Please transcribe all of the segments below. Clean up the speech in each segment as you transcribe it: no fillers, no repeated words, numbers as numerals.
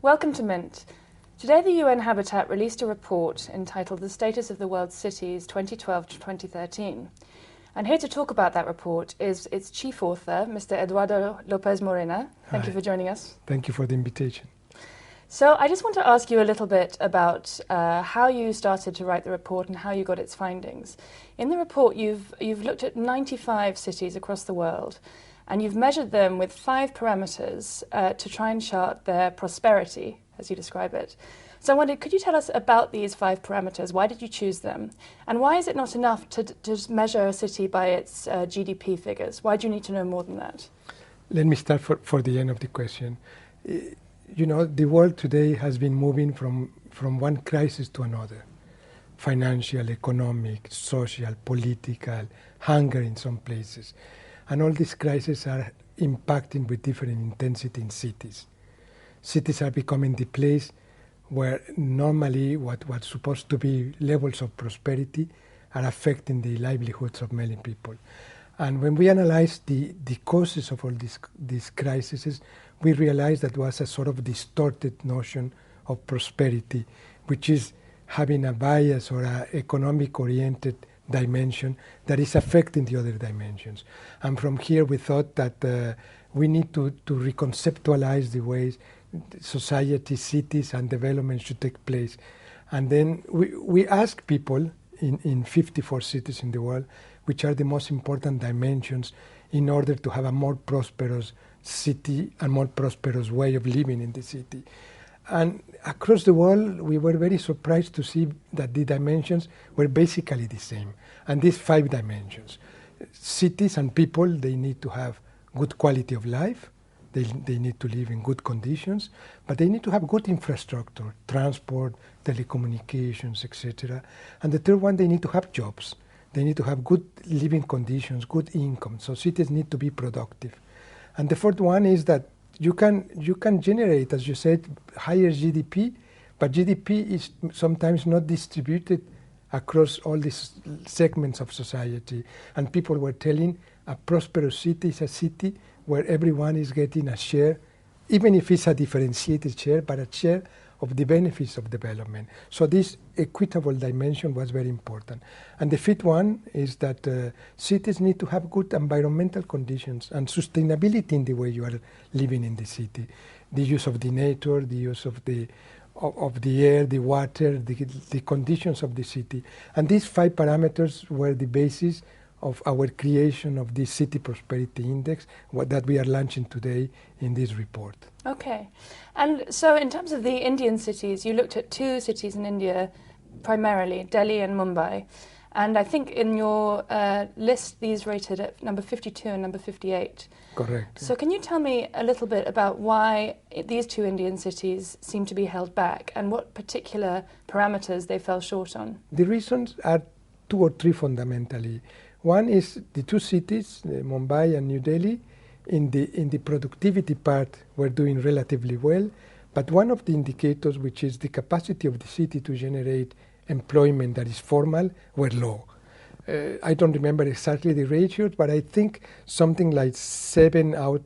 Welcome to Mint. Today the UN Habitat released a report entitled The Status of the World's Cities 2012 to 2013. And here to talk about that report is its chief author, Mr. Eduardo Lopez Moreno. Thank you for joining us. Thank you for the invitation. So I just want to ask you a little bit about how you started to write the report and how you got its findings. In the report, you've looked at 95 cities across the world, and you've measured them with 5 parameters to try and chart their prosperity, as you describe it. So I wondered, could you tell us about these 5 parameters? Why did you choose them? And why is it not enough to just measure a city by its GDP figures? Why do you need to know more than that? Let me start for the end of the question. You know, the world today has been moving from one crisis to another. Financial, economic, social, political, hunger in some places. And all these crises are impacting with different intensity in cities. Cities are becoming the place where normally what's supposed to be levels of prosperity are affecting the livelihoods of many people. And when we analyze the causes of all these crises, we realize that was a sort of distorted notion of prosperity, which is having a bias or an economic-oriented dimension that is affecting the other dimensions. And from here we thought that we need to reconceptualize the ways society, cities, and development should take place. And then we ask people in 54 cities in the world, which are the most important dimensions in order to have a more prosperous city and more prosperous way of living in the city. And across the world, we were very surprised to see that the dimensions were basically the same. And these 5 dimensions, cities and people, they need to have good quality of life. They need to live in good conditions, but they need to have good infrastructure, transport, telecommunications, etc. And the third one, they need to have jobs. They need to have good living conditions, good income. So cities need to be productive. And the fourth one is that you can generate, as you said, higher GDP, but GDP is sometimes not distributed across all these segments of society. And people were telling a prosperous city is a city where everyone is getting a share, even if it's a differentiated share, but a share of the benefits of development. So this equitable dimension was very important. And the fifth one is that cities need to have good environmental conditions and sustainability in the way you are living in the city. The use of the nature, the use of the air, the water, the conditions of the city. And these 5 parameters were the basis of our creation of this City Prosperity Index that we are launching today in this report. Okay. And so in terms of the Indian cities, you looked at 2 cities in India primarily, Delhi and Mumbai. And I think in your list, these rated at number 52 and number 58. Correct. So can you tell me a little bit about why these 2 Indian cities seem to be held back and what particular parameters they fell short on? The reasons are 2 or 3 fundamentally. One is the 2 cities, Mumbai and New Delhi, in the productivity part were doing relatively well, but one of the indicators, which is the capacity of the city to generate employment that is formal, were low. I don't remember exactly the ratios, but I think something like 7 out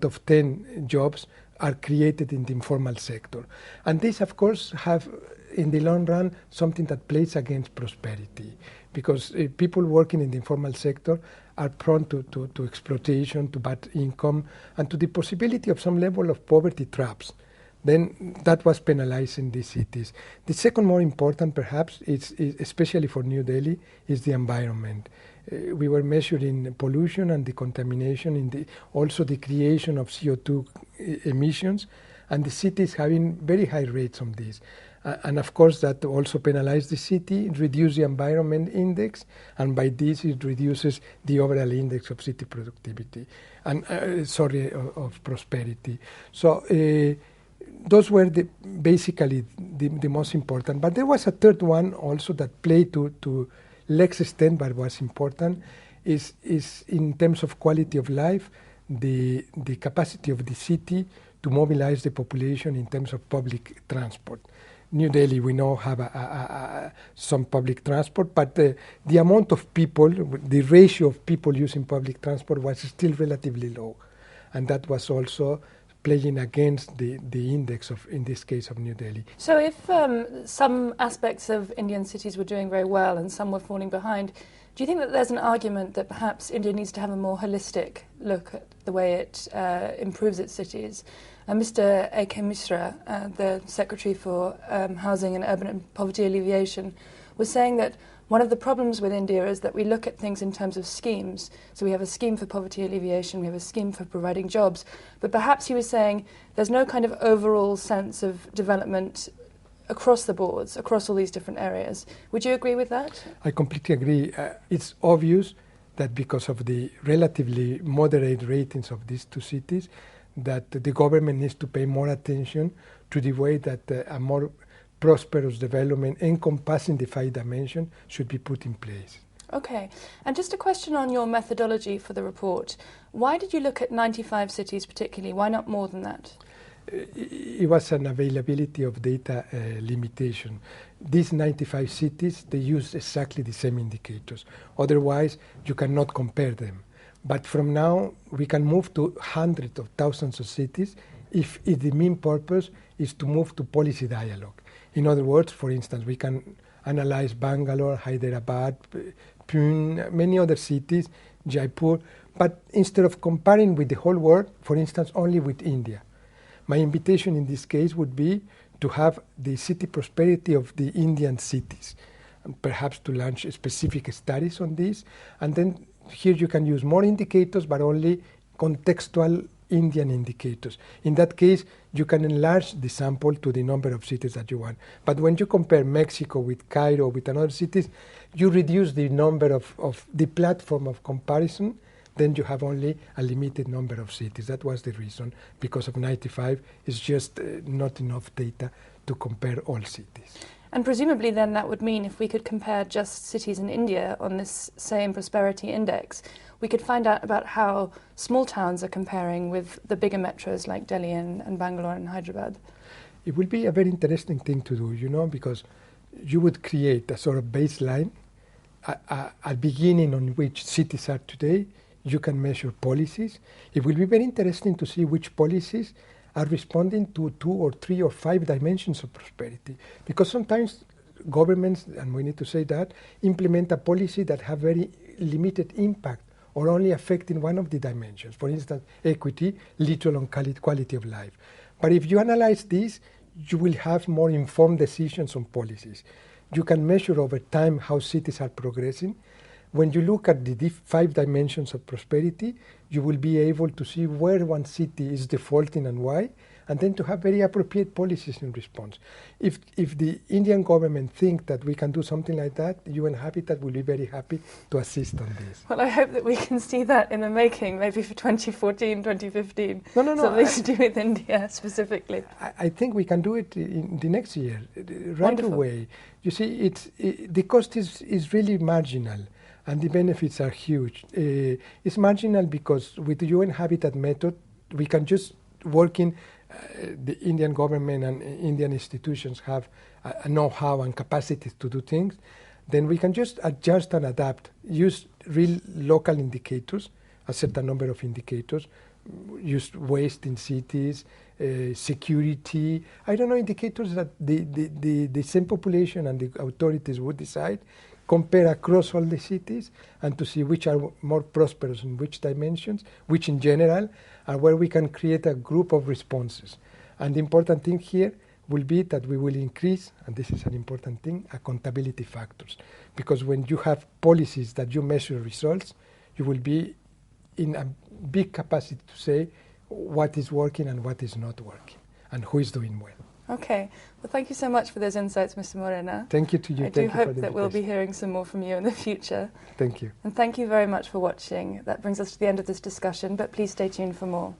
of 10 jobs are created in the informal sector. And these, of course, have, in the long run, something that plays against prosperity, because people working in the informal sector are prone to exploitation, to bad income, and to the possibility of some level of poverty traps. Then that was penalized in these cities. The second more important, perhaps, is especially for New Delhi, is the environment. We were measuring pollution and the contamination, also the creation of CO2 emissions, and the city is having very high rates on this. And of course that also penalizes the city, it reduces the environment index, and by this it reduces the overall index of city productivity, and of prosperity. So those were basically the most important. But there was a third one also that played to less extent but was important, is in terms of quality of life, the capacity of the city to mobilize the population in terms of public transport. New Delhi, we know, have some public transport, but the amount of people, the ratio of people using public transport was still relatively low. And that was also playing against the index of, in this case, of New Delhi. So if some aspects of Indian cities were doing very well and some were falling behind, do you think that there's an argument that perhaps India needs to have a more holistic look at the way it improves its cities? Mr. A.K. Mishra, the Secretary for Housing and Urban and Poverty Alleviation, was saying that one of the problems with India is that we look at things in terms of schemes. So we have a scheme for poverty alleviation, we have a scheme for providing jobs, but perhaps he was saying there's no kind of overall sense of development across the boards, across all these different areas. Would you agree with that? I completely agree. It's obvious that because of the relatively moderate ratings of these two cities, that the government needs to pay more attention to the way that a more prosperous development encompassing the 5 dimensions should be put in place. Okay, and just a question on your methodology for the report. Why did you look at 95 cities particularly? Why not more than that? It was an availability of data limitation. These 95 cities, they use exactly the same indicators. Otherwise, you cannot compare them. But from now, we can move to hundreds of thousands of cities if the main purpose is to move to policy dialogue. In other words, for instance, we can analyze Bangalore, Hyderabad, Pune, many other cities, Jaipur, but instead of comparing with the whole world, for instance, only with India. My invitation in this case would be to have the city prosperity of the Indian cities, and perhaps to launch specific studies on this, and then here you can use more indicators, but only contextual Indian indicators. In that case, you can enlarge the sample to the number of cities that you want. But when you compare Mexico with Cairo, with another cities, you reduce the number of the platform of comparison, then you have only a limited number of cities. That was the reason, because of 95, it's just not enough data to compare all cities. And presumably then that would mean if we could compare just cities in India on this same prosperity index, we could find out about how small towns are comparing with the bigger metros like Delhi and Bangalore and Hyderabad. It will be a very interesting thing to do, you know, because you would create a sort of baseline, a beginning on which cities are today. You can measure policies. It will be very interesting to see which policies are responding to 2 or 3 or 5 dimensions of prosperity. Because sometimes governments, and we need to say that, implement a policy that have very limited impact or only affecting one of the dimensions. For instance, equity, little on quality of life. But if you analyze this, you will have more informed decisions on policies. You can measure over time how cities are progressing. When you look at the 5 dimensions of prosperity, you will be able to see where one city is defaulting and why, and then to have very appropriate policies in response. If the Indian government think that we can do something like that, UN Habitat will be very happy to assist on this. Well, I hope that we can see that in the making, maybe for 2014, 2015. No. Something to do with India specifically. I think we can do it in the next year, right Wonderful. away. You see, the cost is really marginal, and the benefits are huge. It's marginal because with the UN Habitat method, we can just work in the Indian government and Indian institutions have a know-how and capacities to do things. Then we can just adjust and adapt, use real local indicators, a certain number of indicators, use waste in cities, security, I don't know, indicators that the same population and the authorities would decide, compare across all the cities and to see which are more prosperous in which dimensions, which in general, and where we can create a group of responses. And the important thing here will be that we will increase, and this is an important thing, accountability factors. Because when you have policies that you measure results, you will be in a big capacity to say what is working and what is not working, and who is doing well. Okay. Well, thank you so much for those insights, Mr. Moreno. Thank you to you. I do hope that we'll be hearing some more from you in the future. Thank you. And thank you very much for watching. That brings us to the end of this discussion, but please stay tuned for more.